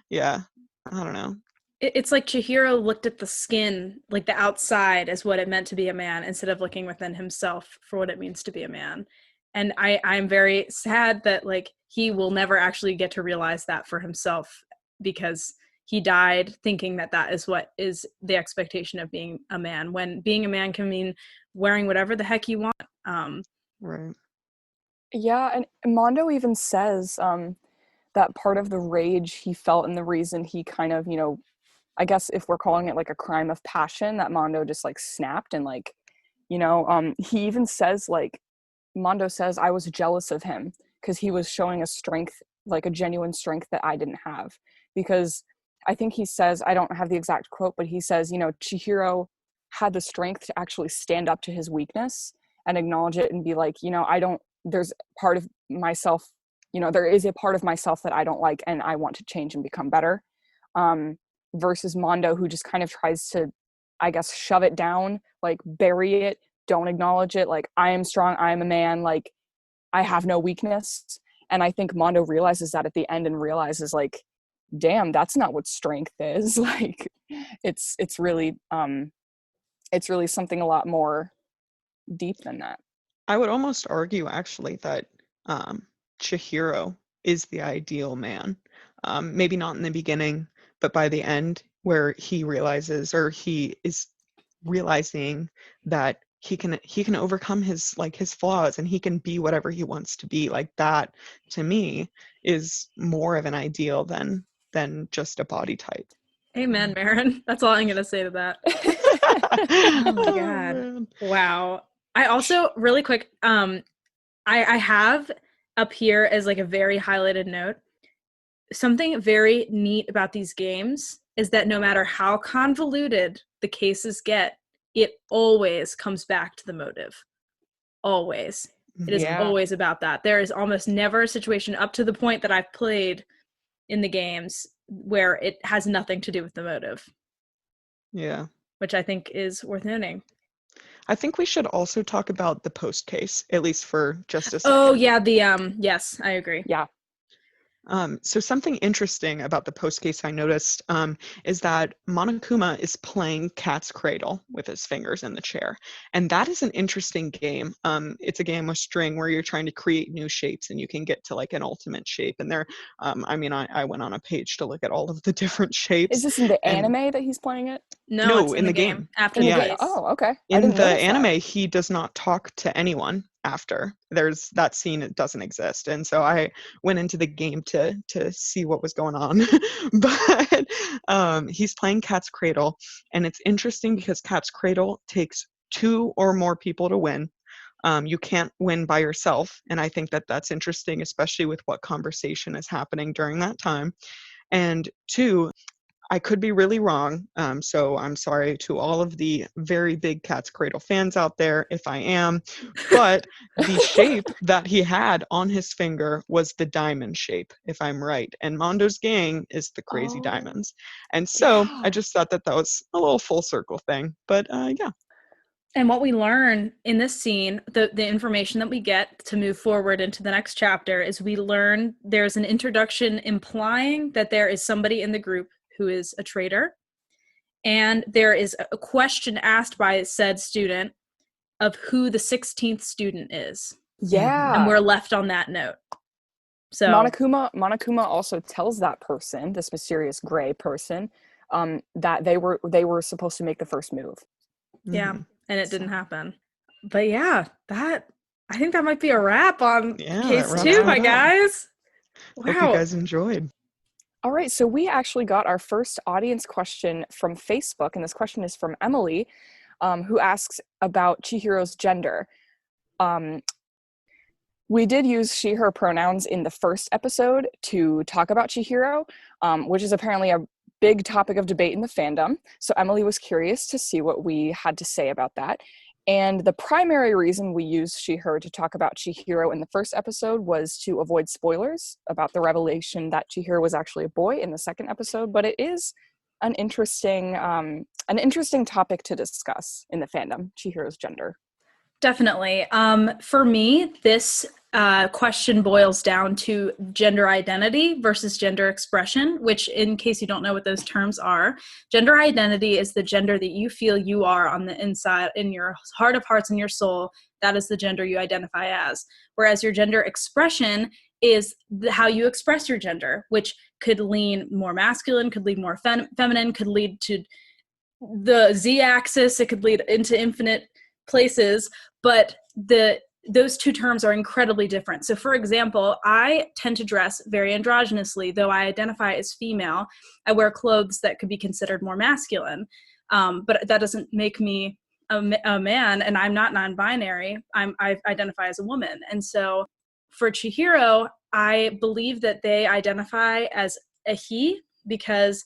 Yeah, I don't know. It's like Chihiro looked at the skin, like the outside, as what it meant to be a man, instead of looking within himself for what it means to be a man. And I'm very sad that, like, he will never actually get to realize that for himself, because he died thinking that is what is the expectation of being a man, when being a man can mean wearing whatever the heck you want. Right. Yeah, and Mondo even says that part of the rage he felt and the reason he kind of, you know, I guess if we're calling it like a crime of passion, that Mondo just like snapped and, like, you know, he even says, like, Mondo says, I was jealous of him because he was showing a strength, like a genuine strength that I didn't have. Because I think he says, I don't have the exact quote, but he says, you know, Chihiro had the strength to actually stand up to his weakness and acknowledge it and be like, you know, there's part of myself, you know, there is a part of myself that I don't like and I want to change and become better. Versus Mondo, who just kind of tries to, I guess, shove it down, like bury it, don't acknowledge it, like, I am strong, I am a man, like, I have no weakness. And I think Mondo realizes that at the end and realizes, like, damn, that's not what strength is. Like, it's really something a lot more deep than that. I would almost argue actually that Chihiro is the ideal man. Maybe not in the beginning, but by the end, where he realizes, or he is realizing that he can overcome his flaws and he can be whatever he wants to be. Like, that to me is more of an ideal than just a body type. Amen, Meryn. That's all I'm gonna say to that. Oh my God. Man. Wow. I also, really quick, I have up here as like a very highlighted note, something very neat about these games is that no matter how convoluted the cases get, it always comes back to the motive. Always. It is always about that. There is almost never a situation up to the point that I've played in the games where it has nothing to do with the motive. Yeah. Which I think is worth noting. I think we should also talk about the post case, at least for just a second. Oh yeah, yes, I agree. Yeah. So something interesting about the post case I noticed is that Monokuma is playing Cat's Cradle with his fingers in the chair. And that is an interesting game. It's a game with string where you're trying to create new shapes and you can get to like an ultimate shape. And there, I went on a page to look at all of the different shapes. Is this in the anime that he's playing it? No, it's in the game. after In the the game. case. Oh, okay. I In didn't the notice that. anime, he does not talk to anyone after. There's that scene, it doesn't exist. And so I went into the game to see what was going on. But he's playing Cat's Cradle, and it's interesting because Cat's Cradle takes 2 or more people to win. You can't win by yourself, and I think that that's interesting, especially with what conversation is happening during that time. And 2, I could be really wrong, so I'm sorry to all of the very big Cat's Cradle fans out there if I am, but the shape that he had on his finger was the diamond shape, if I'm right, and Mondo's gang is the crazy diamonds. And so I just thought that that was a little full circle thing, but yeah. And what we learn in this scene, the information that we get to move forward into the next chapter, is we learn there's an introduction implying that there is somebody in the group who is a traitor. And there is a question asked by said student of who the 16th student is. Yeah. And we're left on that note. So Monokuma also tells that person, this mysterious gray person, that they were supposed to make the first move. Yeah. And it didn't happen. But yeah, I think that might be a wrap on case 2, my guys. Wow. Hope you guys enjoyed. All right, so we actually got our first audience question from Facebook, and this question is from Emily, who asks about Chihiro's gender. We did use she, her pronouns in the first episode to talk about Chihiro, which is apparently a big topic of debate in the fandom. So Emily was curious to see what we had to say about that. And the primary reason we used she, her to talk about Chihiro in the first episode was to avoid spoilers about the revelation that Chihiro was actually a boy in the second episode. But it is an interesting topic to discuss in the fandom, Chihiro's gender. Definitely. For me, this question boils down to gender identity versus gender expression, which, in case you don't know what those terms are, gender identity is the gender that you feel you are on the inside, in your heart of hearts and your soul. That is the gender you identify as. Whereas your gender expression is how you express your gender, which could lean more masculine, could lead more feminine, could lead to the Z-axis, it could lead into infinite places, but those two terms are incredibly different. So for example, I tend to dress very androgynously, though I identify as female. I wear clothes that could be considered more masculine, but that doesn't make me a man, and I'm not non-binary. I identify as a woman. And so for Chihiro, I believe that they identify as a he, because,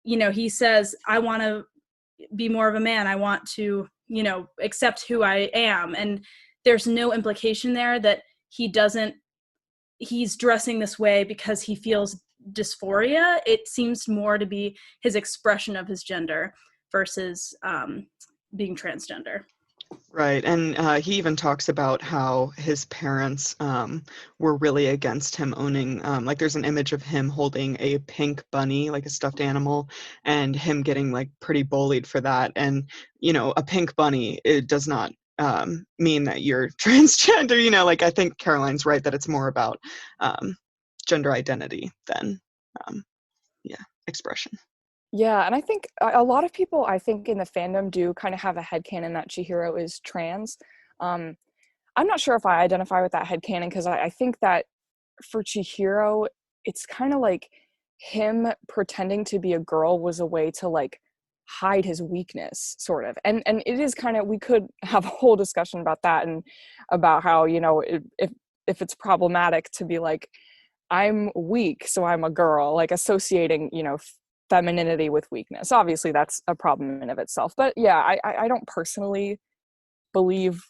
you know, he says, I want to be more of a man. I want to, you know, accept who I am. And there's no implication there that he's dressing this way because he feels dysphoria. It seems more to be his expression of his gender versus being transgender. Right, and he even talks about how his parents were really against him owning, like there's an image of him holding a pink bunny, like a stuffed animal, and him getting like pretty bullied for that. And, you know, a pink bunny, it does not mean that you're transgender, you know, like I think Caroline's right that it's more about gender identity than, expression. Yeah, and I think a lot of people, I think, in the fandom do kind of have a headcanon that Chihiro is trans. I'm not sure if I identify with that headcanon, because I think that for Chihiro, it's kind of like him pretending to be a girl was a way to like hide his weakness, sort of. And it is kind of, we could have a whole discussion about that, and about how, you know, if it's problematic to be like, I'm weak, so I'm a girl, like associating, you know, femininity with weakness. Obviously that's a problem in of itself, but yeah, I don't personally believe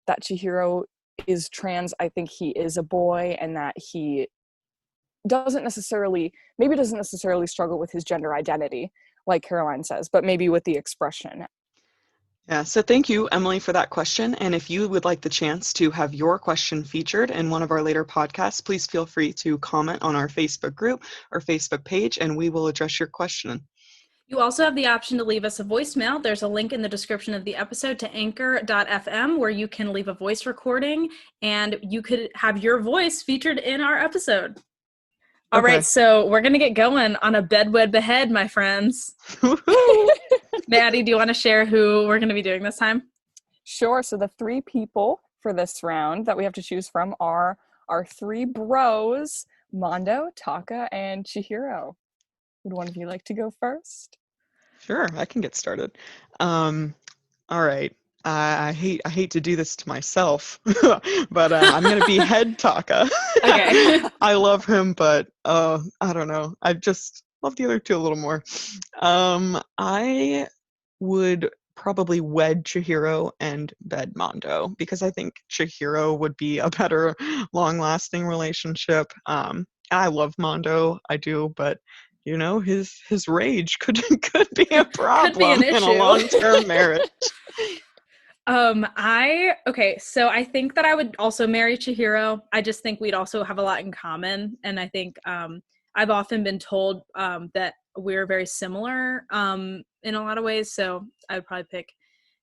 that Chihiro is trans. I think he is a boy, and that he doesn't necessarily struggle with his gender identity like Caroline says, but maybe with the expression. Yeah, so thank you, Emily, for that question. And if you would like the chance to have your question featured in one of our later podcasts, please feel free to comment on our Facebook group or Facebook page, and we will address your question. You also have the option to leave us a voicemail. There's a link in the description of the episode to anchor.fm where you can leave a voice recording, and you could have your voice featured in our episode. All right, so we're going to get going on a bedwed behead, my friends. Maddie, do you want to share who we're going to be doing this time? Sure. So the 3 people for this round that we have to choose from are our 3 bros, Mondo, Taka, and Chihiro. Would one of you like to go first? Sure, I can get started. All right. I hate to do this to myself, but I'm gonna be head Taka. Okay. I love him, but I don't know. I just love the other 2 a little more. I would probably wed Chihiro and bed Mondo because I think Chihiro would be a better long-lasting relationship. I love Mondo, I do, but you know, his rage could be a problem in a long-term marriage. So I think that I would also marry Chihiro. I just think we'd also have a lot in common, and I think I've often been told that we're very similar in a lot of ways, so I would probably pick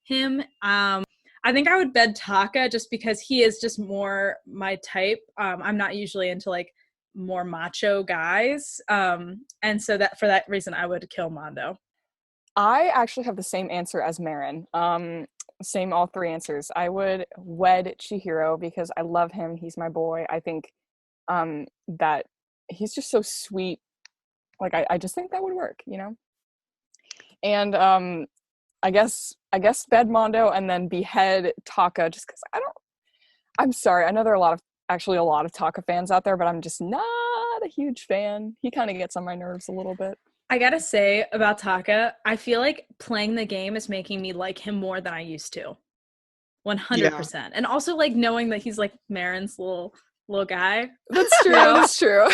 him. I think I would bed Taka just because he is just more my type. I'm not usually into like more macho guys, and so that for that reason I would kill Mondo. I actually have the same answer as Meryn. Same all 3 answers. I would wed Chihiro because I love him. He's my boy. I think that he's just so sweet. Like I just think that would work, you know? And I guess bed Mondo and then behead Taka just because I'm sorry. I know there are a lot of Taka fans out there, but I'm just not a huge fan. He kind of gets on my nerves a little bit. I gotta say about Taka, I feel like playing the game is making me like him more than I used to. 100%. Yeah. And also like knowing that he's like Meryn's little guy. That's true. That's true.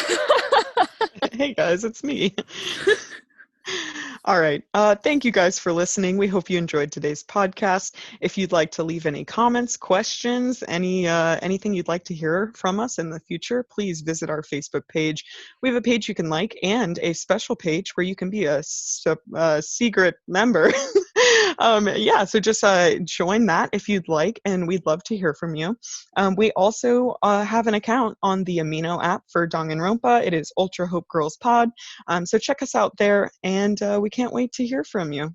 Hey guys, it's me. All right. Thank you guys for listening. We hope you enjoyed today's podcast. If you'd like to leave any comments, questions, anything you'd like to hear from us in the future, please visit our Facebook page. We have a page you can like and a special page where you can be a secret member. So just join that if you'd like, and we'd love to hear from you. We also have an account on the Amino app for Danganronpa. It is Ultra Hope Girls Pod. So check us out there, and we can't wait to hear from you.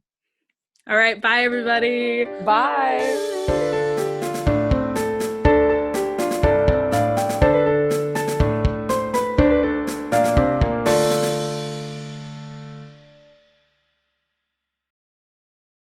All right. Bye, everybody. Bye.